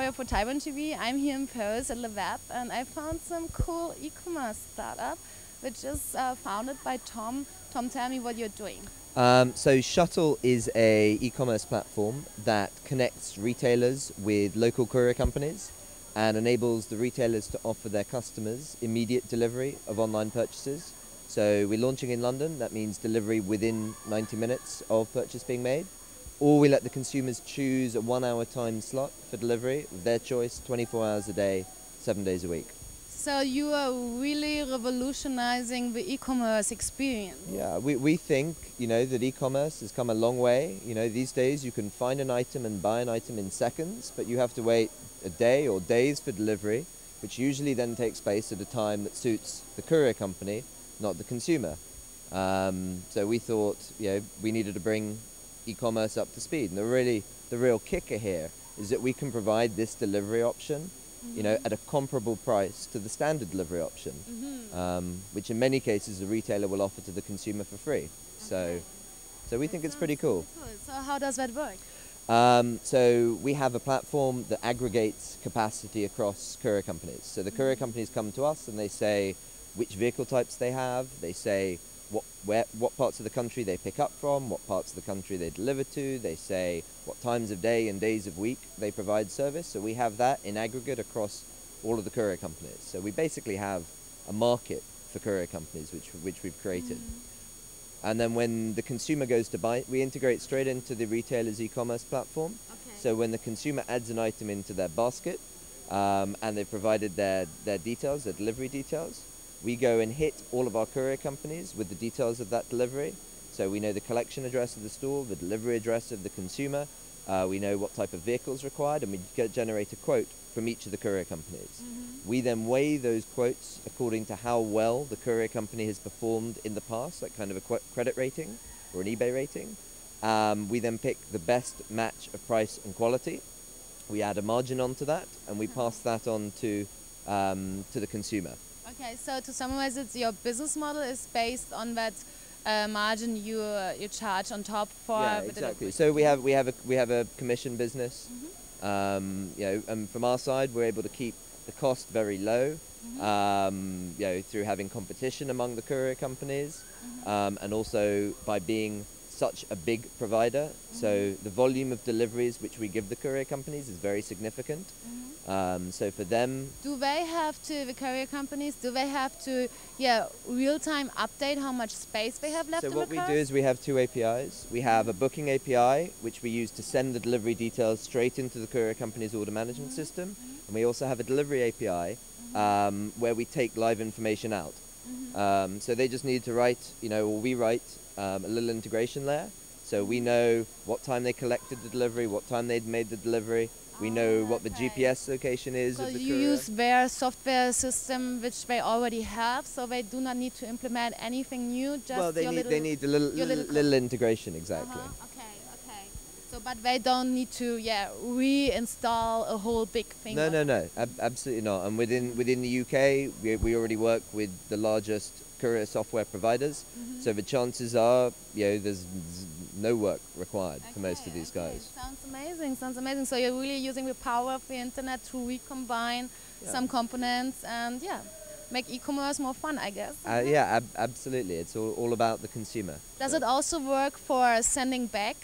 reporter for Tiburon-TV. I'm here in Paris at Le Web, and I found some cool e-commerce startup, which is founded by Tom. Tom, tell me what you're doing. So Shutl is a e-commerce platform that connects retailers with local courier companies and enables the retailers to offer their customers immediate delivery of online purchases. So we're launching in London. That means delivery within 90 minutes of purchase being made. Or we let the consumers choose a 1 hour time slot for delivery of their choice, 24 hours a day, 7 days a week. So you are really revolutionizing the e-commerce experience. Yeah, we think, that e-commerce has come a long way. These days you can find an item and buy an item in seconds, but you have to wait a day or days for delivery, which usually then takes place at a time that suits the courier company, not the consumer. So we thought, we needed to bring e-commerce up to speed. And the real kicker here is that we can provide this delivery option, at a comparable price to the standard delivery option, which in many cases the retailer will offer to the consumer for free. So we think it's pretty cool. So how does that work? So we have a platform that aggregates capacity across courier companies. So the courier companies come to us and they say which vehicle types they have. They say what parts of the country they pick up from, what parts of the country they deliver to. They say what times of day and days of week they provide service. So we have that in aggregate across all of the courier companies. So we basically have a market for courier companies which we've created. And then when the consumer goes to buy, we integrate straight into the retailer's e-commerce platform. Okay. So when the consumer adds an item into their basket and they've provided their details, their delivery details, we go and hit all of our courier companies with the details of that delivery. So we know the collection address of the store, the delivery address of the consumer, we know what type of vehicle is required, and we generate a quote from each of the courier companies. We then weigh those quotes according to how well the courier company has performed in the past, like kind of a credit rating or an eBay rating. We then pick the best match of price and quality. We add a margin onto that, and we pass that on to the consumer. Okay, so to summarize it, your business model is based on that margin you charge on top for. Yeah, exactly. So we have a commission business. And from our side, we're able to keep the cost very low. Through having competition among the courier companies, and also by being such a big provider. So the volume of deliveries which we give the courier companies is very significant. So for them, the courier companies, do they have to real-time update how much space they have left in the cart? So what we do is we have two APIs. We have a booking API, which we use to send the delivery details straight into the courier company's order management system. And we also have a delivery API where we take live information out. So they just need to write, or we write a little integration layer. So we know what time they collected the delivery, what time they'd made the delivery. We know what the GPS location is of the courier. So you use their software system, which they already have, so they do not need to implement anything new. Just they need a little integration, exactly. Okay. So, but they don't need to reinstall a whole big thing. No, absolutely not. And within the UK, we already work with the largest courier software providers. So the chances are, there's no work required for most of these guys. Sounds amazing. So you're really using the power of the internet to recombine some components and make e-commerce more fun, I guess. Absolutely. It's all about the consumer. Does it also work for sending back?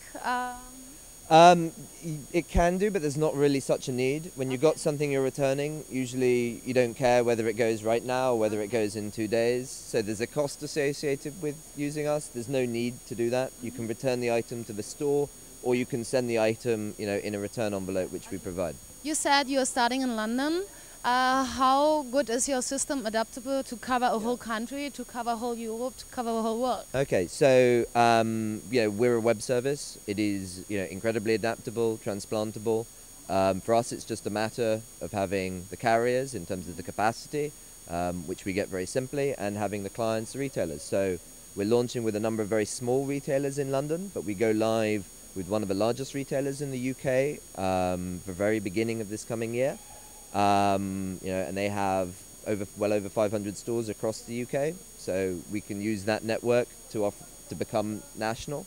It can do, but there's not really such a need. When you've got something you're returning, usually you don't care whether it goes right now or whether it goes in 2 days. So there's a cost associated with using us. There's no need to do that. You can return the item to the store, or you can send the item, in a return envelope, which we provide. You said you're starting in London. How good is your system adaptable to cover a whole country, to cover whole Europe, to cover the whole world? Okay, so we're a web service. It is incredibly adaptable, transplantable. For us, it's just a matter of having the carriers in terms of the capacity, which we get very simply, and having the clients, the retailers. So we're launching with a number of very small retailers in London, but we go live with one of the largest retailers in the UK the very beginning of this coming year. And they have well over 500 stores across the UK, so we can use that network to become national.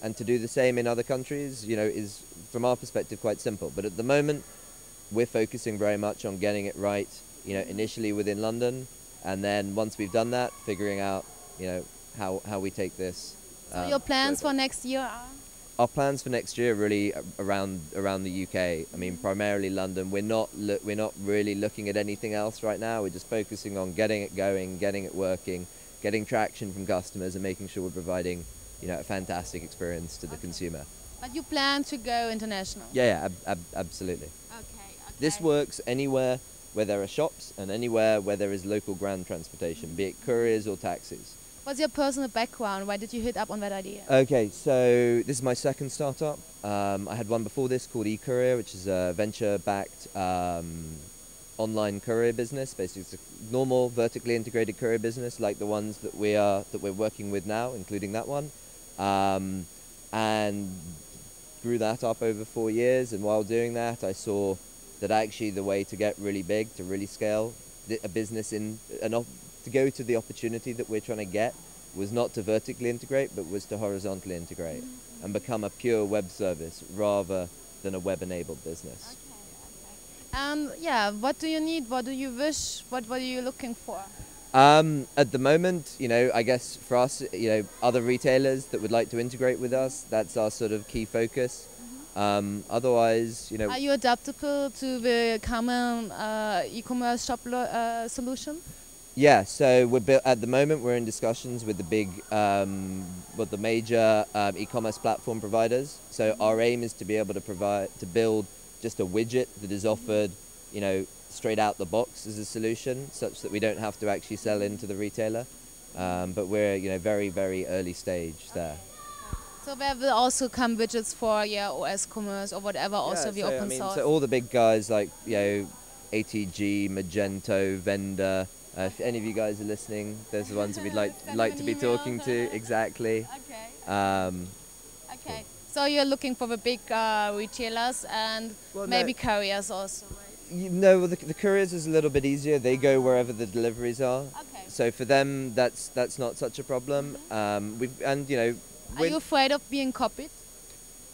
And to do the same in other countries, is from our perspective quite simple. But at the moment, we're focusing very much on getting it right, initially within London, and then once we've done that, figuring out, how we take this. So your plans for next year are? Our plans for next year are really around the UK. I mean, primarily London. We're not really looking at anything else right now. We're just focusing on getting it going, getting it working, getting traction from customers, and making sure we're providing, a fantastic experience to the consumer. But you plan to go international? Yeah, absolutely. Okay. This works anywhere where there are shops and anywhere where there is local ground transportation, be it couriers or taxis. What's your personal background? Why did you hit up on that idea? Okay, so this is my second startup. I had one before this called eCourier, which is a venture-backed online courier business. Basically, it's a normal vertically integrated courier business like the ones that we're working with now, including that one, and grew that up over 4 years. And while doing that, I saw that actually the way to get really big, to really scale a business to go to the opportunity that we're trying to get was not to vertically integrate, but was to horizontally integrate and become a pure web service rather than a web-enabled business. Okay. And yeah, what do you need? What do you wish? What are you looking for? At the moment, I guess for us, other retailers that would like to integrate with us, that's our sort of key focus. Otherwise, Are you adaptable to the common e-commerce shop solution? Yeah, so at the moment we're in discussions with the major e-commerce platform providers. So our aim is to be able to build just a widget that is offered, straight out the box as a solution, such that we don't have to actually sell into the retailer. But we're, very, very early stage there. So there will also come widgets for OS commerce or whatever, also the open source. So all the big guys like ATG, Magento, Vendor. If any of you guys are listening, those are the ones that we'd like to be talking to. Exactly. Okay. Okay. So you're looking for the big retailers and maybe couriers also, right? No, the couriers is a little bit easier. They go wherever the deliveries are. Okay. So for them, that's not such a problem. Are you afraid of being copied?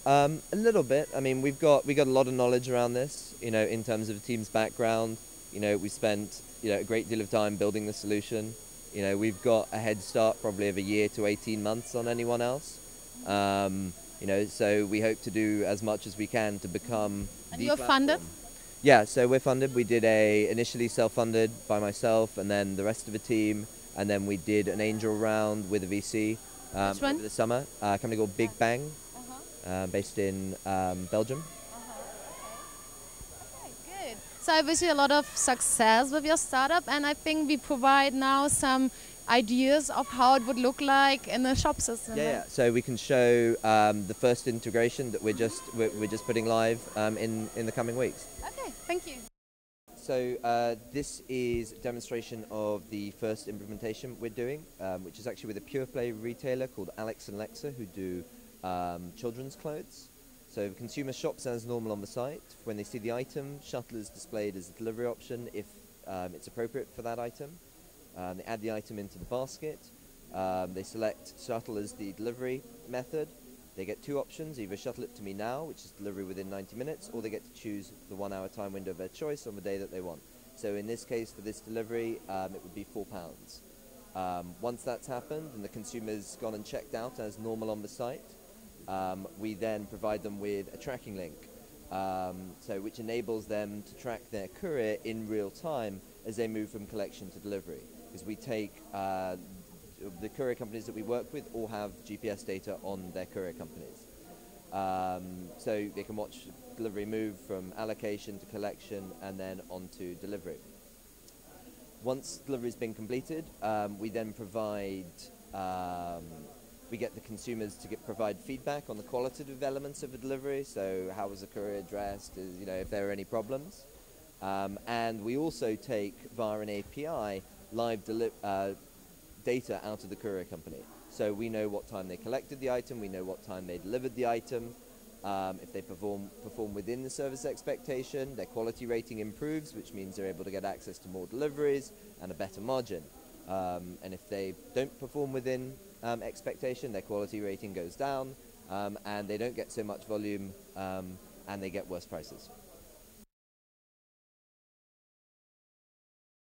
A little bit. I mean, we got a lot of knowledge around this. In terms of the team's background. We spent a great deal of time building the solution. We've got a head start probably of a year to 18 months on anyone else. So we hope to do as much as we can to become And you're funded? Yeah, so we're funded. We did initially self-funded by myself and then the rest of the team, and then we did an angel round with a VC over the summer. A company called Big Bang, based in Belgium. So I wish you a lot of success with your startup, and I think we provide now some ideas of how it would look like in the shop system. Yeah. So we can show the first integration that we're just putting live in the coming weeks. Okay, thank you. So this is a demonstration of the first implementation we're doing, which is actually with a pure play retailer called Alex and Lexa, who do children's clothes. So the consumer shops as normal on the site. When they see the item, Shutl is displayed as a delivery option if it's appropriate for that item. They add the item into the basket. They select Shutl as the delivery method. They get two options: either shuttle it to me now, which is delivery within 90 minutes, or they get to choose the 1 hour time window of their choice on the day that they want. So in this case, for this delivery, it would be £4. Once that's happened and the consumer's gone and checked out as normal on the site, we then provide them with a tracking link, which enables them to track their courier in real time as they move from collection to delivery. Because we take the courier companies that we work with all have GPS data on their courier companies. So they can watch delivery move from allocation to collection and then on to delivery. Once delivery has been completed, we then we get the consumers to provide feedback on the qualitative elements of the delivery. So how was the courier dressed, if there are any problems. And we also take, via an API, live data out of the courier company. So we know what time they collected the item, we know what time they delivered the item. If they perform within the service expectation, their quality rating improves, which means they're able to get access to more deliveries and a better margin. And if they don't perform within expectation, their quality rating goes down, and they don't get so much volume, and they get worse prices.